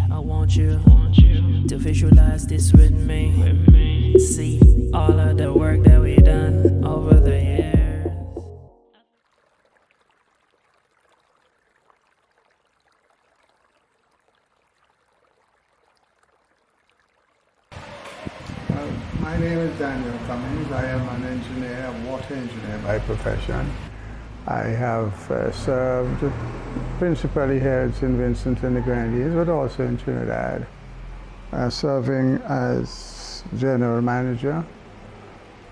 I want you to visualize this with me. See all of the work that we done over the years. My name is Daniel Cummings. I am an engineer, a water engineer by profession. I have served principally here at St. Vincent and the Grenadines, but also in Trinidad, serving as general manager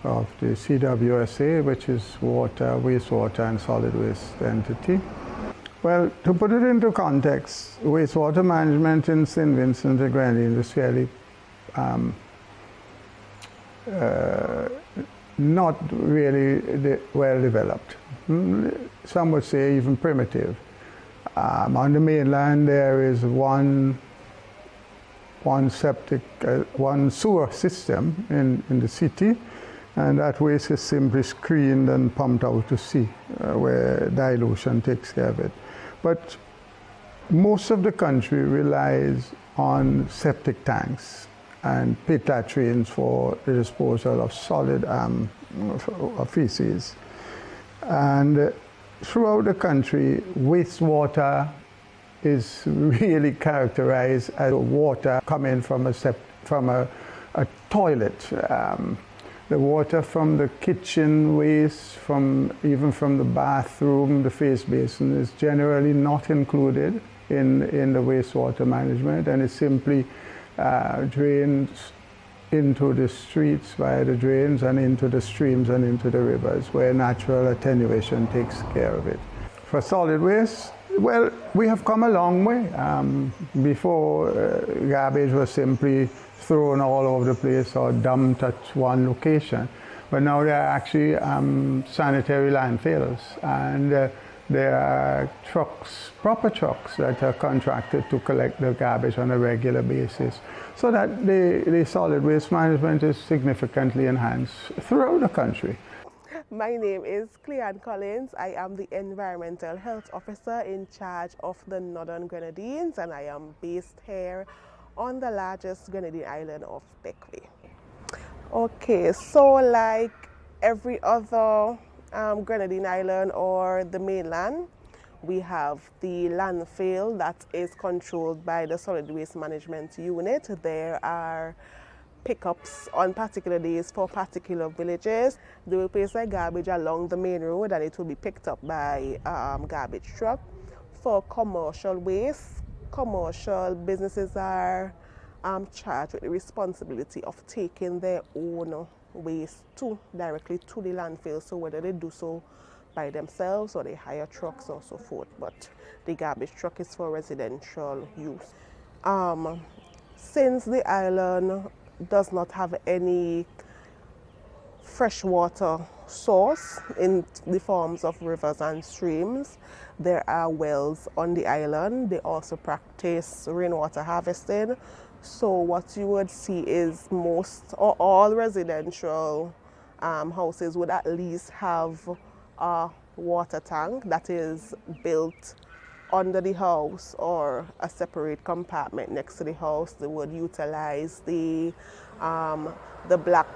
of the CWSA, which is water, wastewater, and solid waste entity. Well, to put it into context, wastewater management in St. Vincent and the Grenadines is fairly not really well developed. Some would say even primitive. On the mainland there is one sewer system in the city, and that waste is simply screened and pumped out to sea, where dilution takes care of it. But most of the country relies on septic tanks and pit latrines for the disposal of solid feces. And throughout the country, wastewater is really characterized as water coming from a toilet. The water from the kitchen waste, even from the bathroom, the face basin, is generally not included in the wastewater management, and is simply drained into the streets via the drains and into the streams and into the rivers, where natural attenuation takes care of it. For solid waste, well, we have come a long way. Before, garbage was simply thrown all over the place or dumped at one location. But now there are actually sanitary landfills, and there are trucks, proper trucks, that are contracted to collect the garbage on a regular basis, so that the solid waste management is significantly enhanced throughout the country. My name is Cleanne Collins. I am the Environmental Health Officer in charge of the Northern Grenadines, and I am based here on the largest Grenadine island of Bequia. Okay, so like every other Grenadine island or the mainland, we have the landfill that is controlled by the Solid Waste Management Unit. There are pickups on particular days for particular villages. They will place their garbage along the main road, and it will be picked up by garbage truck. For commercial waste, commercial businesses are charged with the responsibility of taking their own waste directly to the landfill, so whether they do so by themselves or they hire trucks or so forth, but the garbage truck is for residential use. Since the island does not have any freshwater source in the forms of rivers and streams, there are wells on the island. They also practice rainwater harvesting. So what you would see is most or all residential houses would at least have a water tank that is built under the house or a separate compartment next to the house. They would utilize the black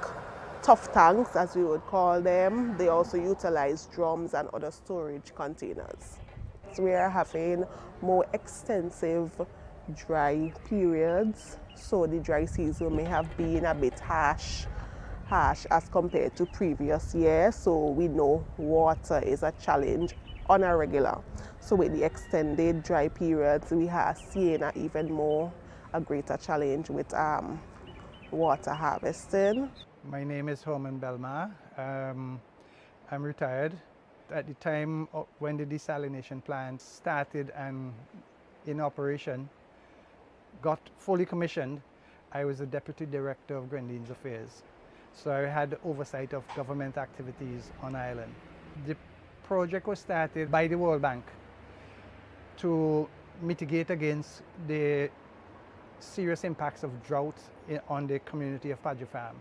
tough tanks, as we would call them. They also utilize drums and other storage containers. So we are having more extensive dry periods, so the dry season may have been a bit harsh as compared to previous years. So we know water is a challenge on a regular. So with the extended dry periods, we are seeing a greater challenge with water harvesting. My name is Herman Belmar. I'm retired. At the time when the desalination plant started and in operation, got fully commissioned, I was the Deputy Director of Grenadines Affairs. So I had oversight of government activities on island. The project was started by the World Bank to mitigate against the serious impacts of drought on the community of Padre Farm.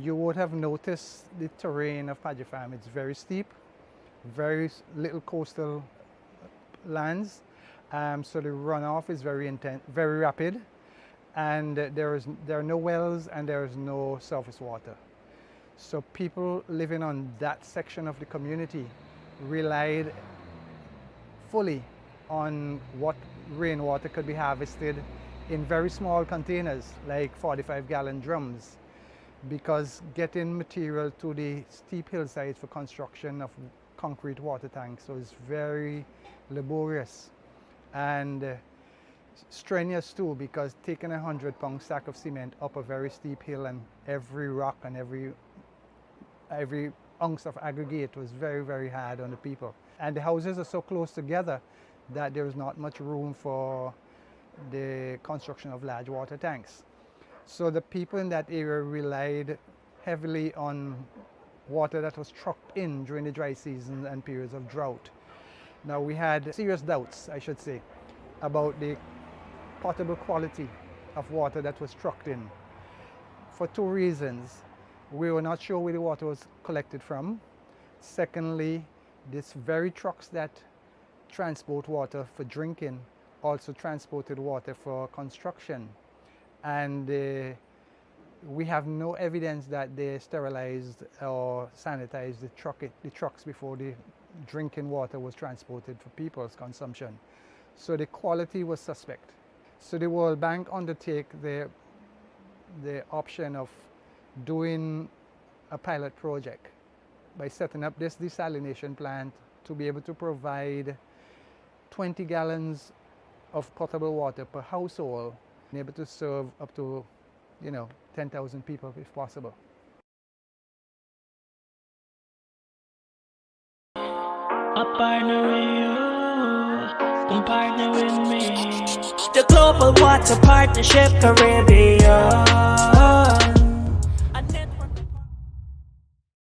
You would have noticed the terrain of Padre Farm. It's very steep, very little coastal lands, So the runoff is very intense, very rapid, and there are no wells and there is no surface water. So people living on that section of the community relied fully on what rainwater could be harvested in very small containers, like 45-gallon drums, because getting material to the steep hillsides for construction of concrete water tanks was very laborious and strenuous too, because taking a 100-pound stack of cement up a very steep hill and every rock and every ounce of aggregate was very, very hard on the people. And the houses are so close together that there is not much room for the construction of large water tanks. So the people in that area relied heavily on water that was trucked in during the dry season and periods of drought. Now we had serious doubts, I should say, about the potable quality of water that was trucked in. For two reasons. We were not sure where the water was collected from. Secondly, these very trucks that transport water for drinking also transported water for construction. And we have no evidence that they sterilized or sanitized the trucks before the drinking water was transported for people's consumption. So the quality was suspect. So the World Bank undertook the option of doing a pilot project by setting up this desalination plant to be able to provide 20 gallons of potable water per household and able to serve up to 10,000 people if possible. I partner with you, come partner with me. The Global Water Partnership Caribbean.